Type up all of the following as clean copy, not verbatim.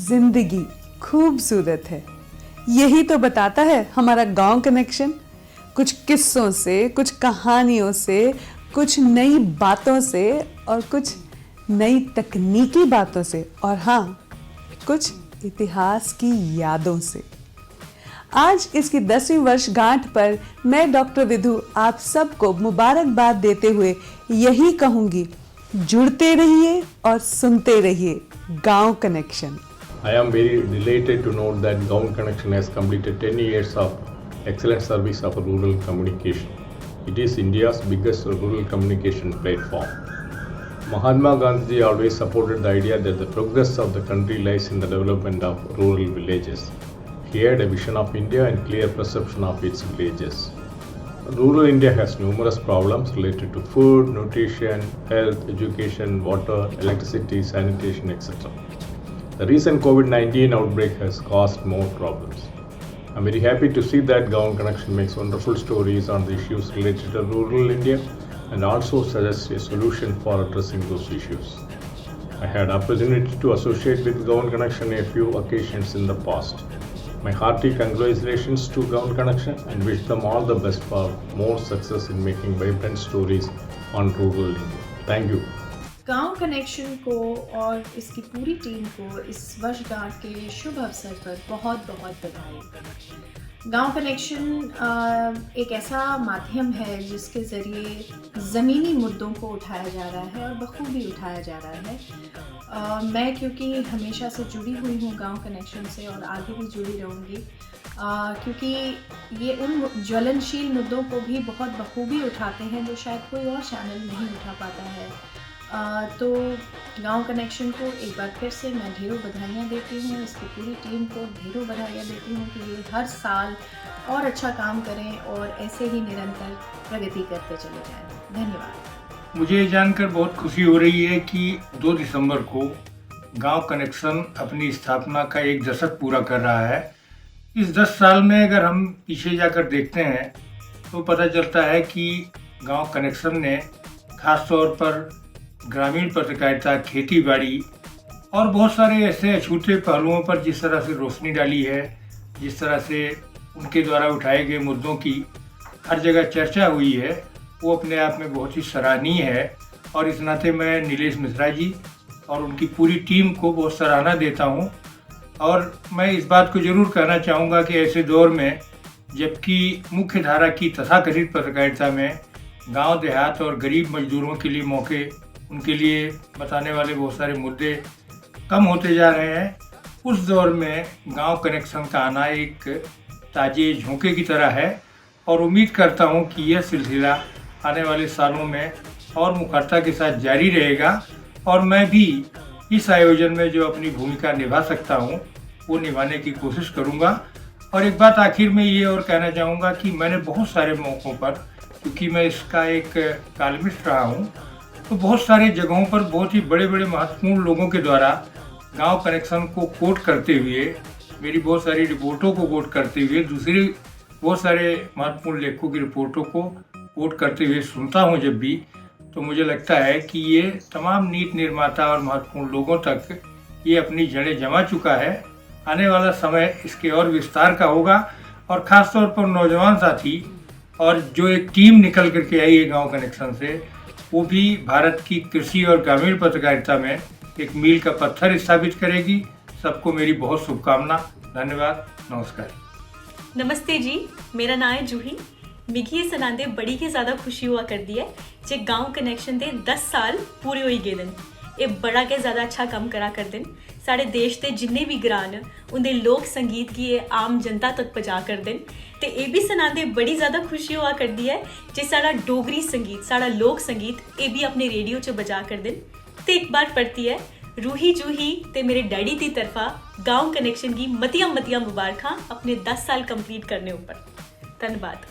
जिंदगी खूबसूरत है, यही तो बताता है हमारा गांव कनेक्शन। कुछ किस्सों से, कुछ कहानियों से, कुछ नई बातों से और कुछ नई तकनीकी बातों से, और हाँ, कुछ इतिहास की यादों से। आज इसकी 10वीं वर्षगांठ पर मैं डॉक्टर विधु आप सबको मुबारकबाद देते हुए यही कहूंगी, जुड़ते रहिए और सुनते रहिए गांव connection. I am very delighted to note that Gown Connection has completed 10 years of excellent service of rural communication. It is India's biggest rural communication platform. Mahatma Gandhi always supported the idea that the progress of the country lies in the development of rural villages. He had a vision of India and clear perception of its villages. Rural India has numerous problems related to food, nutrition, health, education, water, electricity, sanitation, etc. The recent COVID-19 outbreak has caused more problems. I'm very happy to see that Gown Connection makes wonderful stories on the issues related to rural India and also suggests a solution for addressing those issues. I had opportunity to associate with Gown Connection a few occasions in the past. My hearty congratulations to Gown Connection and wish them all the best for more success in making vibrant stories on rural India. Thank you. गांव connection को और इसकी पूरी team को इस वर्षगांठ के शुभ अवसर पर बहुत बहुत बधाई। गांव कनेक्शन एक ऐसा माध्यम है जिसके ज़रिए ज़मीनी मुद्दों को उठाया जा रहा है और बखूबी उठाया जा रहा है। मैं क्योंकि हमेशा से जुड़ी हुई हूँ गांव कनेक्शन से और आगे भी जुड़ी रहूँगी, क्योंकि ये उन ज्वलनशील मुद्दों को भी बहुत बखूबी उठाते हैं जो शायद कोई और चैनल नहीं उठा पाता है। तो गांव कनेक्शन को एक बार फिर से मैं ढेरों बधाइयाँ देती हूँ, इसकी पूरी टीम को ढेरों बधाइयाँ देती हूँ कि ये हर साल और अच्छा काम करें और ऐसे ही निरंतर प्रगति करते चले जाएं। धन्यवाद। मुझे ये जानकर बहुत खुशी हो रही है कि 2 दिसंबर को गांव कनेक्शन अपनी स्थापना का 1 दशक पूरा कर रहा है। इस 10 साल में अगर हम पीछे जाकर देखते हैं तो पता चलता है कि गांव कनेक्शन ने खास तौर पर ग्रामीण पत्रकारिता, खेती बाड़ी और बहुत सारे ऐसे अछूते पहलुओं पर जिस तरह से रोशनी डाली है, जिस तरह से उनके द्वारा उठाए गए मुद्दों की हर जगह चर्चा हुई है, वो अपने आप में बहुत ही सराहनीय है। और इस नाते मैं नीलेश मिश्रा जी और उनकी पूरी टीम को बहुत सराहना देता हूँ। और मैं इस बात को ज़रूर कहना चाहूँगा कि ऐसे दौर में जबकि मुख्य धारा की तथाकथित पत्रकारिता में गांव देहात और गरीब मजदूरों के लिए मौके, उनके लिए बताने वाले बहुत सारे मुद्दे कम होते जा रहे हैं, उस दौर में गांव कनेक्शन का आना एक ताजे झोंके की तरह है। और उम्मीद करता हूं कि यह सिलसिला आने वाले सालों में और मुखरता के साथ जारी रहेगा और मैं भी इस आयोजन में जो अपनी भूमिका निभा सकता हूं वो निभाने की कोशिश करूंगा। और एक बात आखिर में ये और कहना चाहूँगा कि मैंने बहुत सारे मौक़ों पर, क्योंकि मैं इसका एक कालमिस्ट रहा हूँ, तो बहुत सारे जगहों पर बहुत ही बड़े बड़े महत्वपूर्ण लोगों के द्वारा गांव कनेक्शन को कोट करते हुए, मेरी बहुत सारी रिपोर्टों को कोट करते हुए, दूसरे बहुत सारे महत्वपूर्ण लेखकों की रिपोर्टों को कोट करते हुए सुनता हूं जब भी, तो मुझे लगता है कि ये तमाम नीति निर्माता और महत्वपूर्ण लोगों तक ये अपनी जड़ें जमा चुका है। आने वाला समय इसके और विस्तार का होगा और ख़ास तौर पर नौजवान साथी और जो एक टीम निकल करके आई है गाँव कनेक्शन से, वो भी भारत की कृषि और ग्रामीण पत्रकारिता में एक मील का पत्थर स्थापित करेगी। सबको मेरी बहुत शुभकामना। धन्यवाद। नमस्कार। नमस्ते जी, मेरा नाम है जूही। मिगी ये सनांदे बड़ी ही ज़्यादा खुशी हुआ कर दी है जे गांव कनेक्शन दे 10 साल पूरे होई गए दिन। ये बड़ा के ज़्यादा अच्छा काम करा कर दिन। साढ़े देश के जिन्ने भी ग्रां न उनके लोक संगीत की ये आम जनता तक पहुँचा कर दिन। तो ये भी सनांदे बड़ी ज़्यादा खुशी हुआ कर दी है जे साड़ा डोगरी संगीत, साड़ा लोक संगीत ये भी अपने रेडियो च बजा कर दिन। तो एक बार पड़ती है रूही जूही ते मेरे डैडी की तरफा गांव कनेक्शन की मतियां मतियां मुबारखां अपने 10 साल कंप्लीट करने ऊपर। धन्यवाद।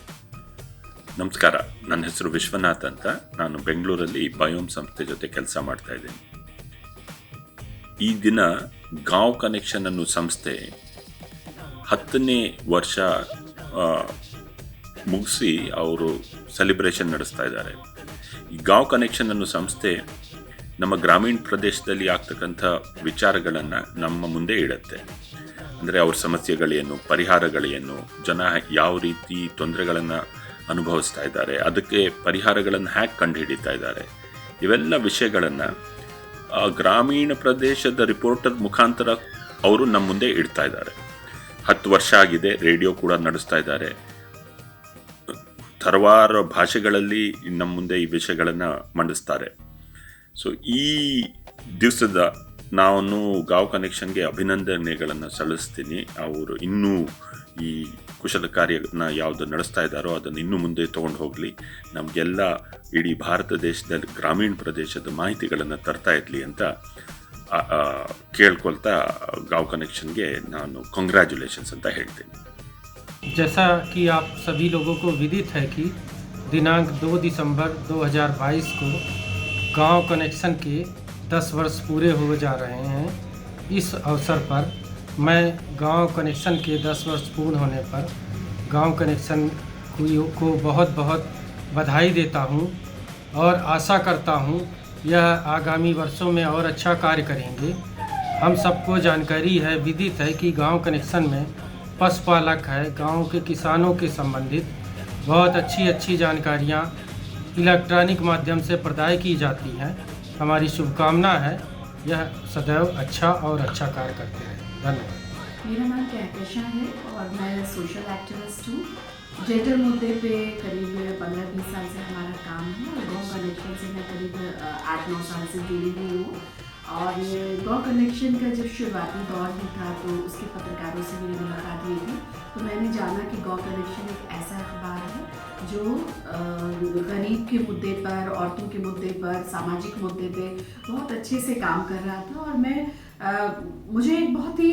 ನಮಸ್ಕಾರ, ನನ್ನ ಹೆಸರು ವಿಶ್ವನಾಥ್ ಅಂತ. ನಾನು ಬೆಂಗಳೂರಲ್ಲಿ ಬಯೋಮ್ ಸಂಸ್ಥೆ ಜೊತೆ ಕೆಲಸ ಮಾಡ್ತಾ ಇದ್ದೀನಿ. ಈ ದಿನ ಗಾಂವ್ ಕನೆಕ್ಷನ್ ಅನ್ನೋ ಸಂಸ್ಥೆ 10ನೇ ವರ್ಷ ಮುಗಿಸಿ ಅವರು ಸೆಲೆಬ್ರೇಷನ್ ನಡೆಸ್ತಾ ಇದ್ದಾರೆ. ಈ ಗಾಂವ್ ಕನೆಕ್ಷನ್ ಅನ್ನೋ ಸಂಸ್ಥೆ ನಮ್ಮ ಗ್ರಾಮೀಣ ಪ್ರದೇಶದಲ್ಲಿ ಆಗ್ತಕ್ಕಂಥ ವಿಚಾರಗಳನ್ನು ನಮ್ಮ ಮುಂದೆ ಇಡುತ್ತೆ. ಅಂದರೆ ಅವ್ರ ಸಮಸ್ಯೆಗಳೇನು, ಪರಿಹಾರಗಳೇನು, ಜನ ಯಾವ ರೀತಿ ತೊಂದರೆಗಳನ್ನು ಅನುಭವಿಸ್ತಾ ಇದ್ದಾರೆ, ಅದಕ್ಕೆ ಪರಿಹಾರಗಳನ್ನು ಹ್ಯಾಕ್ ಕಂಡುಹಿಡಿತಾ ಇದ್ದಾರೆ, ಇವೆಲ್ಲ ವಿಷಯಗಳನ್ನು ಗ್ರಾಮೀಣ ಪ್ರದೇಶದ ರಿಪೋರ್ಟರ್ ಮುಖಾಂತರ ಅವರು ನಮ್ಮ ಮುಂದೆ ಇಡ್ತಾ ಇದ್ದಾರೆ. 10 ವರ್ಷ ಆಗಿದೆ, ರೇಡಿಯೋ ಕೂಡ ನಡೆಸ್ತಾ ಇದ್ದಾರೆ. ಹಲವಾರು ಭಾಷೆಗಳಲ್ಲಿ ನಮ್ಮ ಮುಂದೆ ಈ ವಿಷಯಗಳನ್ನು ಮಂಡಿಸ್ತಾರೆ. ಸೊ ಈ ದಿವಸದ ನಾನು ಗಾಂವ್ ಕನೆಕ್ಷನ್ಗೆ ಅಭಿನಂದನೆಗಳನ್ನು ಸಲ್ಲಿಸ್ತೀನಿ. ಅವರು ಇನ್ನೂ ಈ ಕುಶಲ ಕಾರ್ಯನ ಯಾವುದು ನಡೆಸ್ತಾ ಇದ್ದಾರೋ ಅದನ್ನು ಇನ್ನೂ ಮುಂದೆ ತೊಗೊಂಡು ಹೋಗಲಿ, ನಮಗೆಲ್ಲ ಇಡೀ ಭಾರತ ದೇಶದಲ್ಲಿ ಗ್ರಾಮೀಣ ಪ್ರದೇಶದ ಮಾಹಿತಿಗಳನ್ನು ತರ್ತಾ ಇರಲಿ ಅಂತ ಕೇಳ್ಕೊಳ್ತಾ ಗಾಂವ್ ಕನೆಕ್ಷನ್ಗೆ ನಾನು ಕಂಗ್ರ್ಯಾಚುಲೇಷನ್ಸ್ ಅಂತ ಹೇಳ್ತೀನಿ. जैसा कि आप सभी लोगों को विदित है कि दिनांक 2 दिसंबर 2022 को गांव कनेक्शन के 10 वर्ष पूरे हो जा रहे हैं. इस अवसर पर मैं गांव कनेक्शन के 10 वर्ष पूर्ण होने पर गांव कनेक्शन को बहुत बहुत बधाई देता हूं और आशा करता हूं यह आगामी वर्षों में और अच्छा कार्य करेंगे. हम सबको जानकारी है, विदित है कि गांव कनेक्शन में पशुपालक है, गांव के किसानों के संबंधित बहुत अच्छी जानकारियां इलेक्ट्रॉनिक माध्यम से प्रदान की जाती हैं. हमारी शुभकामना है यह सदैव अच्छा और अच्छा कार्य करते रहें. धन्यवाद. मेरा नाम कहकशा है और मैं सोशल एक्टिविस्ट हूँ. जेंडर मुद्दे पे करीब 15-20 साल से हमारा काम है और गाँव कनेक्शन से मैं करीब 8-9 साल से जुड़ी हुई हूँ. और गाँव कनेक्शन का जब शुरुआती दौर ही था तो उसके पत्रकारों से मेरी मुलाकात हुई थी, तो मैंने जाना कि गाँव कनेक्शन एक ऐसा अखबार है जो गरीब के मुद्दे पर, औरतों के मुद्दे पर, सामाजिक मुद्दे पे बहुत अच्छे से काम कर रहा था. और मुझे एक बहुत ही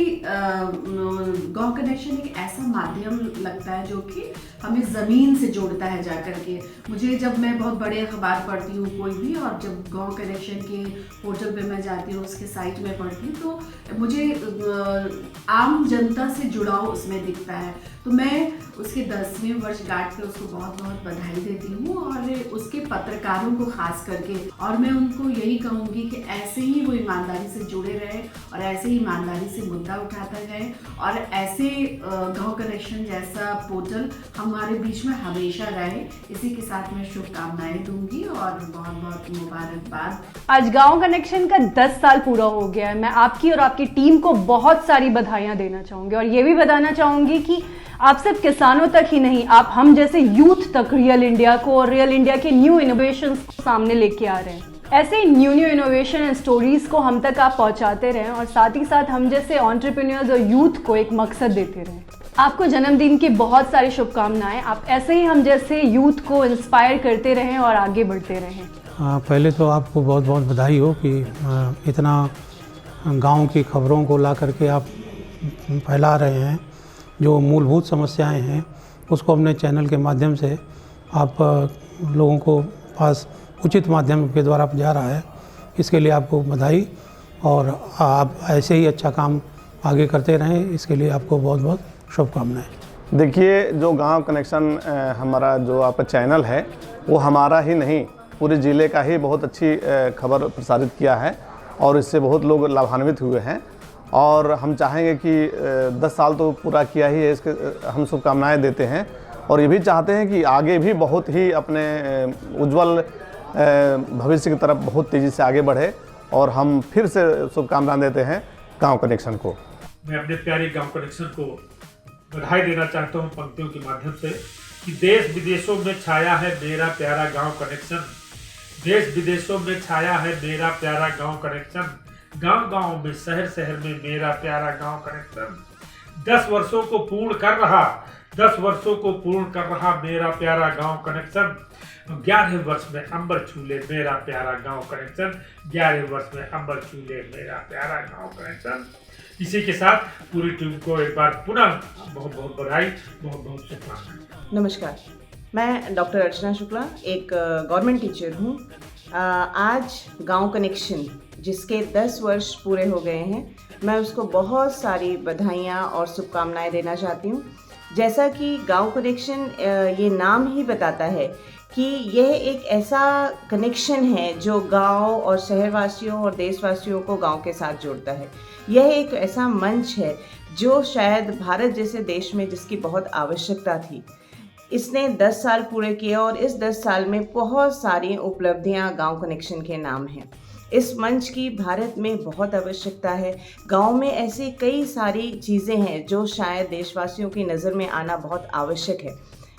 गाँव कनेक्शन एक ऐसा माध्यम लगता है जो कि हमें ज़मीन से जोड़ता है जा कर के. मुझे जब मैं बहुत बड़े अखबार पढ़ती हूँ कोई भी, और जब गाँव कनेक्शन के पोर्टल पे मैं जाती हूँ, उसके साइट में पढ़ती हूँ, तो मुझे आम जनता से जुड़ाव उसमें दिखता है. तो मैं उसके 10वें वर्षगांठ पे उसको बहुत बहुत बधाई देती हूँ और उसके पत्रकारों को खास करके. और मैं उनको यही कहूँगी कि ऐसे ही वो ईमानदारी से जुड़े रहे और ऐसे ही ईमानदारी से मुद्दा उठाते गए और ऐसे गाँव कनेक्शन जैसा पोर्टल हमारे बीच में हमेशा रहे. इसी के साथ मैं शुभकामनाएं दूंगी और बहुत बहुत मुबारकबाद. आज गांव कनेक्शन का 10 साल पूरा हो गया है. मैं आपकी और आपकी टीम को बहुत सारी बधाइयां देना चाहूंगी और ये भी बताना चाहूंगी कि आप सिर्फ किसानों तक ही नहीं, आप हम जैसे यूथ तक रियल इंडिया को और रियल इंडिया के न्यू इनोवेशंस को सामने लेके आ रहे हैं. ऐसे ही न्यू इनोवेशन एंड स्टोरीज को हम तक आप पहुंचाते रहें और साथ ही साथ हम जैसे एंटरप्रेन्योर्स और यूथ को एक मकसद देते रहें. आपको जन्मदिन की बहुत सारी शुभकामनाएं. आप ऐसे ही हम जैसे यूथ को इंस्पायर करते रहें और आगे बढ़ते रहें. पहले तो आपको बहुत बहुत बधाई हो कि इतना गांव की खबरों को ला करके आप फैला रहे हैं. जो मूलभूत समस्याएं हैं उसको अपने चैनल के माध्यम से आप लोगों को पास उचित माध्यम के द्वारा जा रहा है. इसके लिए आपको बधाई और आप ऐसे ही अच्छा काम आगे करते रहें, इसके लिए आपको बहुत बहुत शुभकामनाएं. देखिए, जो गांव कनेक्शन हमारा जो आपका चैनल है वो हमारा ही नहीं, पूरे ज़िले का ही बहुत अच्छी खबर प्रसारित किया है और इससे बहुत लोग लाभान्वित हुए हैं. और हम चाहेंगे कि 10 साल तो पूरा किया ही है, इसके हम शुभकामनाएं देते हैं और ये भी चाहते हैं कि आगे भी बहुत ही अपने उज्जवल भविष्य की तरफ बहुत तेज़ी से आगे बढ़े. और हम फिर से शुभकामनाएं देते हैं गांव कनेक्शन को. मैं अपने प्यारे गांव कनेक्शन को बधाई देना चाहता हूं पंक्तियों के माध्यम से कि देश विदेशों में छाया है मेरा प्यारा गांव कनेक्शन. देश विदेशों में छाया है मेरा प्यारा गांव कनेक्शन. गांव-गांव में, शहर-शहर में मेरा प्यारा गांव कनेक्शन. 10 वर्षों को पूर्ण कर रहा, 10 वर्षों को पूर्ण कर रहा मेरा प्यारा गांव कनेक्शन. 11वें वर्ष में अंबर छूले मेरा प्यारा गांव कनेक्शन. 11वें वर्ष में अंबर छूले मेरा प्यारा गांव कनेक्शन. इसी के साथ पूरी टीम को एक बार पुनः बहुत बहुत बधाई, बहुत बहुत शुभकामनाएं. नमस्कार, मैं डॉक्टर अर्चना शुक्ला एक गवर्नमेंट टीचर हूँ. आज गांव कनेक्शन जिसके 10 वर्ष पूरे हो गए हैं, मैं उसको बहुत सारी बधाइयाँ और शुभकामनाएं देना चाहती हूँ. जैसा कि गांव कनेक्शन ये नाम ही बताता है कि यह एक ऐसा कनेक्शन है जो गांव और शहरवासियों और देशवासियों को गांव के साथ जोड़ता है। यह एक ऐसा मंच है जो शायद भारत जैसे देश में जिसकी बहुत आवश्यकता थी। इसने 10 साल पूरे किए और इस 10 साल में बहुत सारी उपलब्धियां गांव कनेक्शन के नाम हैं। इस मंच की भारत में बहुत आवश्यकता है। गांव में ऐसी कई सारी चीज़ें हैं जो शायद देशवासियों की नज़र में आना बहुत आवश्यक है।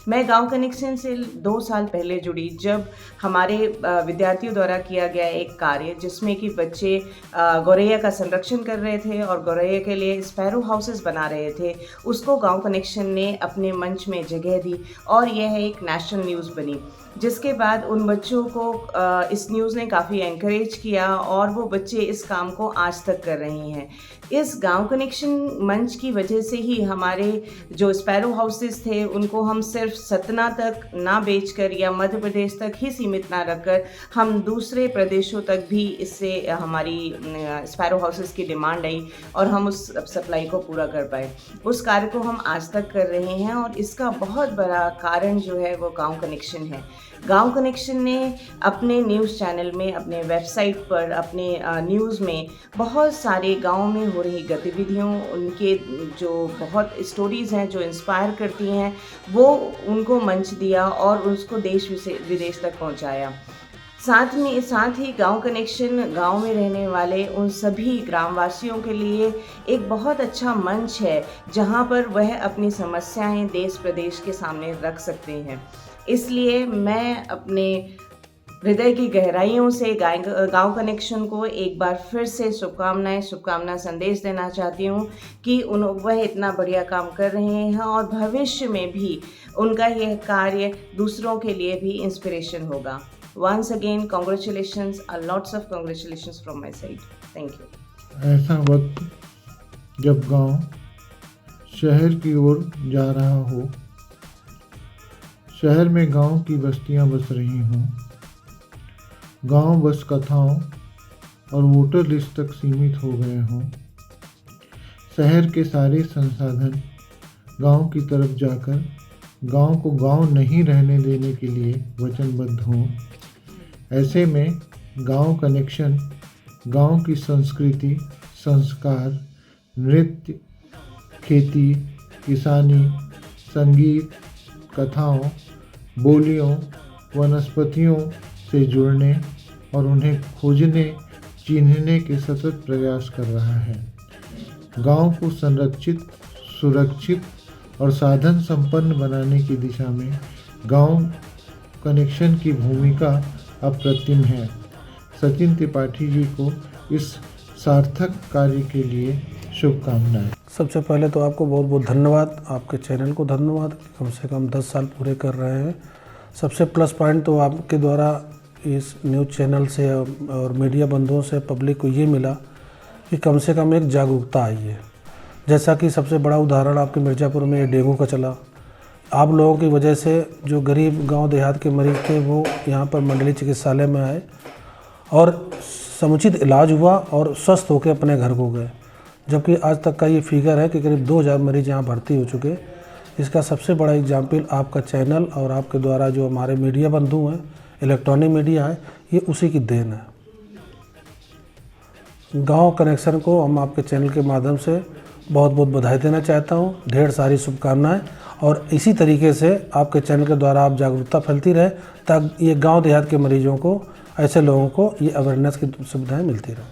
मैं गांव कनेक्शन से 2 साल पहले जुड़ी, जब हमारे विद्यार्थियों द्वारा किया गया एक कार्य जिसमें कि बच्चे गौरैया का संरक्षण कर रहे थे और गौरैया के लिए स्पैरो हाउसेस बना रहे थे, उसको गांव कनेक्शन ने अपने मंच में जगह दी और यह एक नेशनल न्यूज़ बनी। जिसके बाद उन बच्चों को इस न्यूज़ ने काफ़ी एनकरेज किया और वो बच्चे इस काम को आज तक कर रहे हैं। इस गांव कनेक्शन मंच की वजह से ही हमारे जो स्पैरो हाउसेस थे उनको हम सिर्फ सतना तक ना बेचकर या मध्य प्रदेश तक ही सीमित ना रखकर हम दूसरे प्रदेशों तक भी इससे हमारी स्पैरो हाउसेस की डिमांड आई और हम उस सप्लाई को पूरा कर पाए। उस कार्य को हम आज तक कर रहे हैं और इसका बहुत बड़ा कारण जो है वो गांव कनेक्शन है। गांव कनेक्शन ने अपने न्यूज़ चैनल में, अपने वेबसाइट पर, अपने न्यूज़ में बहुत सारे गांव में हो रही गतिविधियों, उनके जो बहुत स्टोरीज़ हैं जो इंस्पायर करती हैं, वो उनको मंच दिया और उसको देश विदेश तक पहुंचाया। साथ ही गांव कनेक्शन गांव में रहने वाले उन सभी ग्रामवासियों के लिए एक बहुत अच्छा मंच है जहां पर वह अपनी समस्याएं देश प्रदेश के सामने रख सकते हैं। इसलिए मैं अपने हृदय की गहराइयों से गांव कनेक्शन को एक बार फिर से शुभकामना संदेश देना चाहती हूँ कि वह इतना बढ़िया काम कर रहे हैं और भविष्य में भी उनका यह कार्य दूसरों के लिए भी इंस्पिरेशन होगा। Once again, congratulations, lots of congratulations from my side. Thank you. ऐसा वक्त जब गांव शहर की ओर जा रहा हो, शहर में गांव की बस्तियां बस रही हों, गांव बस कथाओं और वोटर लिस्ट तक सीमित हो गए हों, शहर के सारे संसाधन गांव की तरफ जाकर गांव को गांव नहीं रहने देने के लिए वचनबद्ध हों, ऐसे में गांव कनेक्शन गांव की संस्कृति, संस्कार, नृत्य, खेती, किसानी, संगीत, कथाओं, बोलियों, वनस्पतियों से जुड़ने और उन्हें खोजने, चिन्हने के सतत प्रयास कर रहा है। गांव को संरक्षित, सुरक्षित और साधन संपन्न बनाने की दिशा में गांव कनेक्शन की भूमिका अप्रतिम है। सचिन त्रिपाठी जी को इस सार्थक कार्य के लिए शुभकामनाएं। सबसे पहले तो आपको बहुत बहुत धन्यवाद, आपके चैनल को धन्यवाद, कम से कम 10 साल पूरे कर रहे हैं। सबसे प्लस पॉइंट तो आपके द्वारा इस न्यूज़ चैनल से और मीडिया बंधुओं से पब्लिक को ये मिला कि कम से कम एक जागरूकता आई है। जैसा कि सबसे बड़ा उदाहरण आपके मिर्ज़ापुर में डेंगू का चला, आप लोगों की वजह से जो गरीब गांव देहात के मरीज थे वो यहाँ पर मंडली चिकित्सालय में आए और समुचित इलाज हुआ और स्वस्थ होकर अपने घर को गए। जबकि आज तक का ये फिगर है कि करीब 2000 मरीज यहाँ भर्ती हो चुके। इसका सबसे बड़ा एग्जाम्पल आपका चैनल और आपके द्वारा जो हमारे मीडिया बंधु हैं, इलेक्ट्रॉनिक मीडिया है, ये उसी की देन है। गांव कनेक्शन को हम आपके चैनल के माध्यम से बहुत बहुत बधाई देना चाहता हूँ, ढेर सारी शुभकामनाएं और इसी तरीके से आपके चैनल के द्वारा आप जागरूकता फैलती रहे ताकि ये गांव देहात के मरीजों को, ऐसे लोगों को ये अवेयरनेस की सुविधाएं मिलती रहे।